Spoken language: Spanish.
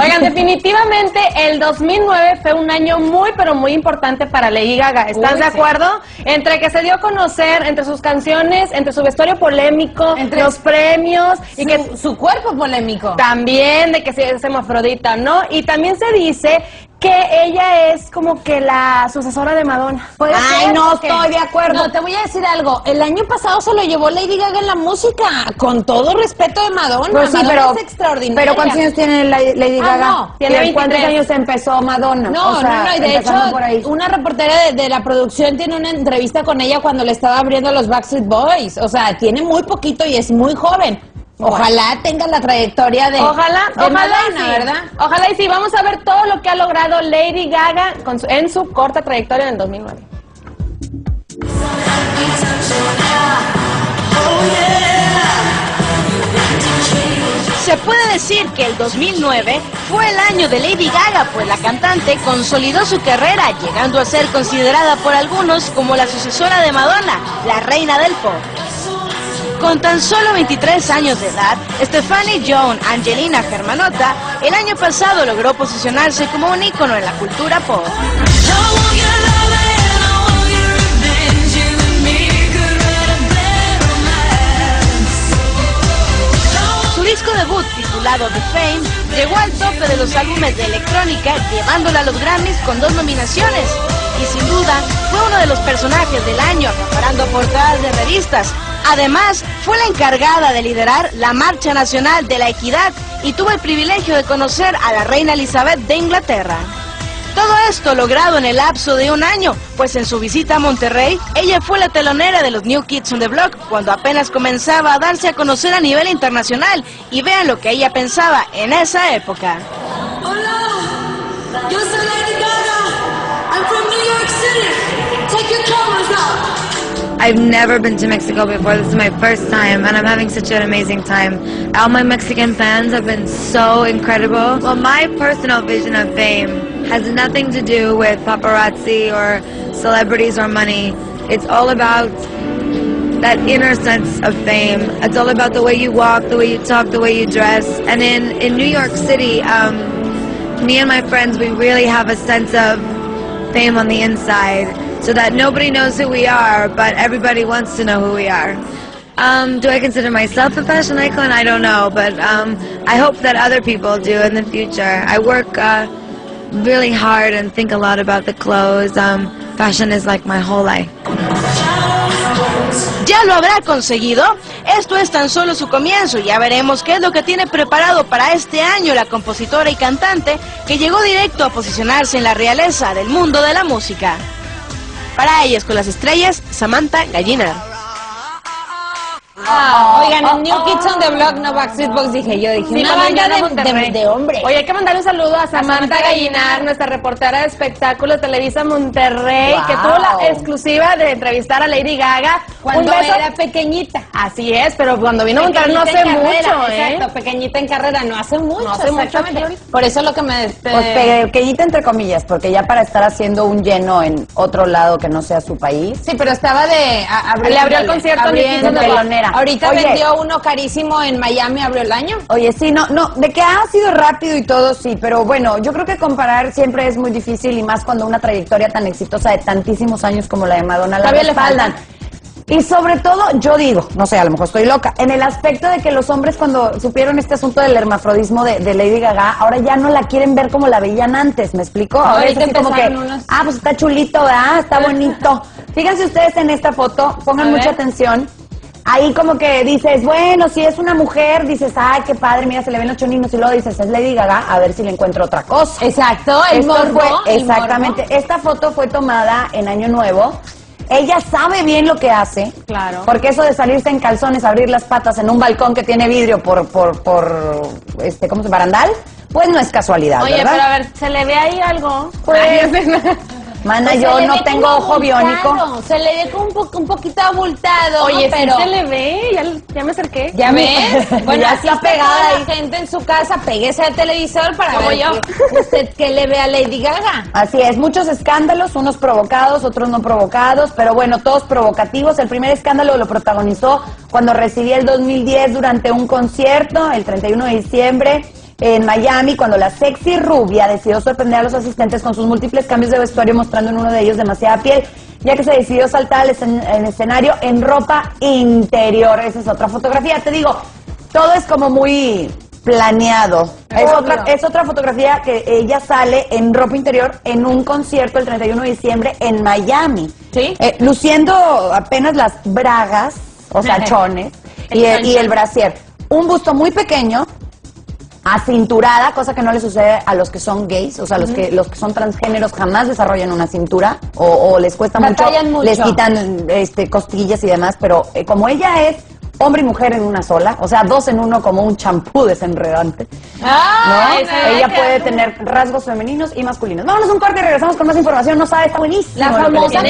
Oigan, definitivamente el 2009 fue un año muy, pero muy importante para Lady Gaga. ¿Estás de acuerdo? Entre que se dio a conocer, entre sus canciones, entre su vestuario polémico, entre los premios y que su cuerpo polémico. También de que si es hermafrodita, ¿no? Y también se dice que ella es como que la sucesora de Madonna. Ay, no estoy de acuerdo. No, te voy a decir algo. El año pasado se lo llevó Lady Gaga en la música, con todo respeto de Madonna. Pues sí, Madonna es extraordinaria. Pero ¿cuántos años tiene Lady Gaga? No, tiene 23. ¿Cuántos años empezó Madonna? No, o sea, no, y de hecho, una reportera de la producción tiene una entrevista con ella cuando le estaba abriendo los Backstreet Boys. O sea, tiene muy poquito y es muy joven. Ojalá tenga la trayectoria de Madonna, sí, ¿verdad? Ojalá y sí. Vamos a ver todo lo que ha logrado Lady Gaga en su corta trayectoria en el 2009. Se puede decir que el 2009 fue el año de Lady Gaga, pues la cantante consolidó su carrera, llegando a ser considerada por algunos como la sucesora de Madonna, la reina del pop. Con tan solo 23 años de edad, Stefani Jones Angelina Germanotta el año pasado logró posicionarse como un ícono en la cultura pop. Su disco debut, titulado The Fame, llegó al tope de los álbumes de electrónica, llevándola a los Grammys con 2 nominaciones. Y sin duda, fue uno de los personajes del año, acaparando portadas de revistas. Además, fue la encargada de liderar la Marcha Nacional de la Equidad y tuvo el privilegio de conocer a la reina Elizabeth de Inglaterra. Todo esto logrado en el lapso de un año, pues en su visita a Monterrey, ella fue la telonera de los New Kids on the Block cuando apenas comenzaba a darse a conocer a nivel internacional. Y vean lo que ella pensaba en esa época. Hola, yo soy Lady Gaga. I'm from New York City. Take your cameras out. I've never been to Mexico before. This is my first time, and I'm having such an amazing time. All my Mexican fans have been so incredible. Well, my personal vision of fame has nothing to do with paparazzi or celebrities or money. It's all about that inner sense of fame. It's all about the way you walk, the way you talk, the way you dress. And in New York City, me and my friends, we really have a sense of fame on the inside, so that nobody knows who we are, but everybody wants to know who we are. Do I consider myself a fashion icon? I don't know, but I hope that other people do in the future. I work really hard and think a lot about the clothes. Fashion is like my whole life. ¿Ya lo habrá conseguido? Esto es tan solo su comienzo. Ya veremos qué es lo que tiene preparado para este año la compositora y cantante que llegó directo a posicionarse en la realeza del mundo de la música. Para Ellas con las Estrellas, Samantha Gallina. Oigan, en New Kids on the Block, no Backstreet Boys, dije yo, Sí, una banda de hombres. Oye, hay que mandar un saludo a Samantha Gallinar, nuestra reportera de espectáculos Televisa Monterrey, que tuvo la exclusiva de entrevistar a Lady Gaga. Cuando era pequeñita. Así es, pero cuando vino a Monterrey no hace mucho, Exacto, pequeñita en carrera, no hace mucho. No hace mucho. Por eso es lo que me... Pues pequeñita entre comillas, porque ya para estar haciendo un lleno en otro lado que no sea su país. Sí, pero estaba de... Le abrió el concierto a New Kids on the Block. Telonera. Ahorita Oye, vendió uno carísimo en Miami, abrió el año. Oye, sí, no, de que ha sido rápido y todo, sí, pero bueno, yo creo que comparar siempre es muy difícil y más cuando una trayectoria tan exitosa de tantísimos años como la de Madonna la respaldan. Y sobre todo, yo digo, no sé, a lo mejor estoy loca, en el aspecto de que los hombres cuando supieron este asunto del hermafrodismo de Lady Gaga, ahora ya no la quieren ver como la veían antes, ¿me explico? Ahora es así como que, pues está chulito, ¿verdad? Está bonito. Fíjense ustedes en esta foto, pongan mucha atención. Ahí como que dices, bueno, si es una mujer, dices, ay, qué padre, mira, se le ven los choninos, y luego dices, es Lady Gaga, a ver si le encuentro otra cosa. Exacto, el morbo. Exactamente, esta foto fue tomada en Año Nuevo. Ella sabe bien lo que hace. Claro. Porque eso de salirse en calzones, abrir las patas en un balcón que tiene vidrio por ¿cómo se llama? Barandal, pues no es casualidad, Oye, ¿verdad? pero a ver, ¿se le ve ahí algo? Pues... Mana, Pues yo no tengo ojo biónico. Se le ve un poquito abultado. Oye, pero sí se le ve, ya me acerqué. ¿Ya ves? Bueno, Ya así está está pegada toda ahí. la gente en su casa, péguese al televisor para Como ver yo. usted qué le ve a Lady Gaga. Así es, muchos escándalos, unos provocados, otros no provocados, pero bueno, todos provocativos. El primer escándalo lo protagonizó cuando recibía el 2010 durante un concierto, el 31 de diciembre, en Miami, cuando la sexy rubia decidió sorprender a los asistentes con sus múltiples cambios de vestuario, mostrando en uno de ellos demasiada piel, ya que se decidió saltar al escenario en ropa interior. Esa es otra fotografía. Te digo, todo es como muy planeado. Es otra fotografía que ella sale en ropa interior en un concierto el 31 de diciembre en Miami. ¿Sí? Luciendo apenas las bragas, o sea, chones, y el brasier. Un busto muy pequeño, acinturada, cosa que no le sucede a los que son gays, o sea, los que son transgéneros jamás desarrollan una cintura o les cuesta mucho, les quitan costillas y demás, pero como ella es hombre y mujer en una sola, o sea, dos en uno como un champú desenredante, ¿no? Ella puede tener rasgos femeninos y masculinos. Vámonos a un corte y regresamos con más información. No sabe, está buenísimo. La famosa